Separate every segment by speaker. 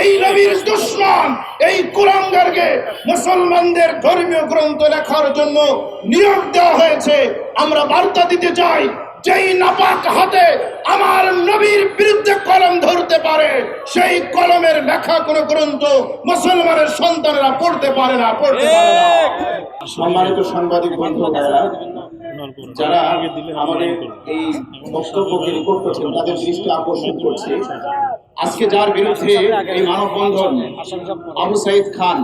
Speaker 1: এই নবীর দুশমন এই কুলাঙ্গারকে মুসলমানদের ধর্মীয় গ্রন্থ লেখার জন্য নিয়োগ দেওয়া হয়েছে। আমরা বার্তা দিতে চাই, যেই নাপাক হাতে আমার নবীর বিরুদ্ধে কলম ধরতে পারে, সেই কলমের লেখা কোনো গ্রন্থ মুসলমানের সন্তানেরা পড়তে পারে না। সম্মানিত সাংবাদিক বন্ধুরা, যারা আমাদের এই বক্তব্যকে রেকর্ড করছেন তাদের দৃষ্টি আকর্ষণ করছে, আজকে যার বিরুদ্ধে এই মানববন্ধন আবু সাইদ খান,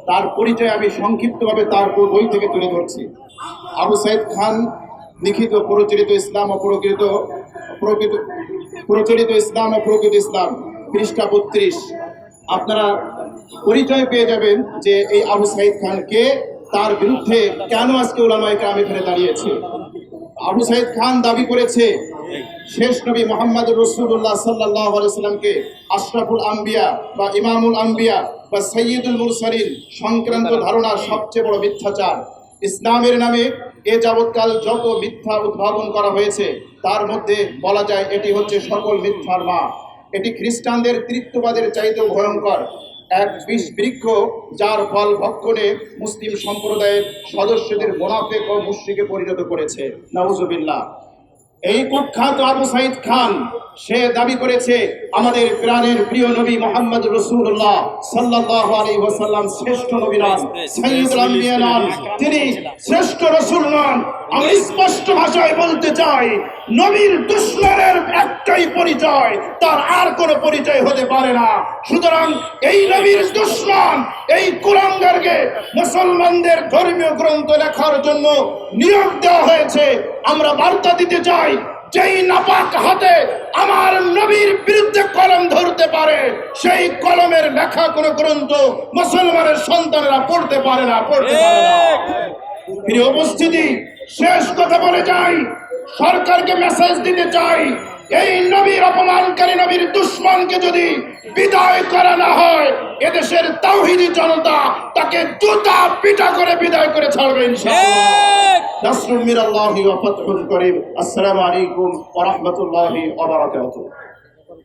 Speaker 1: তার পরিচয় আমি সংক্ষিপ্তভাবে তার বই থেকে তুলে ধরছি। আবু সাইদ খান লিখিত প্রচলিত ইসলাম ও প্রচলিত ইসলাম ও প্রকৃত ইসলাম, পৃষ্ঠা 32। আপনারা পরিচয় পেয়ে যাবেন যে এই আবু সাইদ খান কে, তার বিরুদ্ধে কেন আজকে উলামায়ে কেরাম এখানে দাঁড়িয়েছে। আবু সাইদ খান দাবি করেছে শেষ নবী মুহাম্মদুর রাসূলুল্লাহ সাল্লাল্লাহু আলাইহি সাল্লামকে আশরাফুল আম্বিয়া বা ইমামুল আম্বিয়া বা সাইয়্যিদুল মুরসালিন সংক্রান্ত ধারণা সবচেয়ে বড় মিথ্যাচার। ইসলামের নামে এ যাবৎকাল যত মিথ্যা উদ্ভাবন করা হয়েছে তার মধ্যে বলা যায় এটি হচ্ছে সকল মিথ্যার মা। এটি খ্রিস্টানদের তৃতীয়বাদের চাইতেও ভয়ঙ্কর এক বিষ বৃক্ষ, যার ফল ভক্ষণে মুসলিম সম্প্রদায়ের সদস্যদের মুনাফিক ও মুশরিকে পরিণত করেছে। নাউজুবিল্লাহ। এই কুখ্যাত আবু সাইদ খান সে দাবি করেছে আমাদের প্রাণের প্রিয় নবী মুহাম্মদ রাসূলুল্লাহ সাল্লাল্লাহু আলাইহি ওয়াসাল্লাম শ্রেষ্ঠ নবী নন, সাইয়্যিদুল আম্বিয়া নন, তিনি শ্রেষ্ঠ রাসূল নন। আমি স্পষ্ট ভাষায় বলতে চাই, নবীর দুশমনের একটাই পরিচয়, তার আর কোনো পরিচয় হতে পারে না। সুতরাং এই নবীর দুশমন এই কুলাঙ্গারকে মুসলমানদের ধর্মীয় গ্রন্থ লেখার জন্য নিয়োগ দেওয়া হয়েছে। আমরা বার্তা দিতে চাই, যেই নাপাক হাতে আমার নবীর বিরুদ্ধে কলম ধরতে পারে, সেই কলমের লেখা কোনো গ্রন্থ মুসলমানের সন্তানেরা পড়তে পারে না। প্রিয় উপস্থিতি, শেষ কথা বলে যাই, সরকারকে মেসেজ দিতে চাই, এই নবীর অপমানকারী নবীর দুশমনকে যদি বিদায় করা না হয়, এদেশের তাওহীদি জনতা তাকে জুতা পিটা করে বিদায় করে ছাড়বে ইনশাআল্লাহ। নাসরুম মিনাল্লাহি ওয়া ফাতহুন করিম। আসসালামু আলাইকুম ওয়া রাহমাতুল্লাহি ওয়া বারাকাতুহু।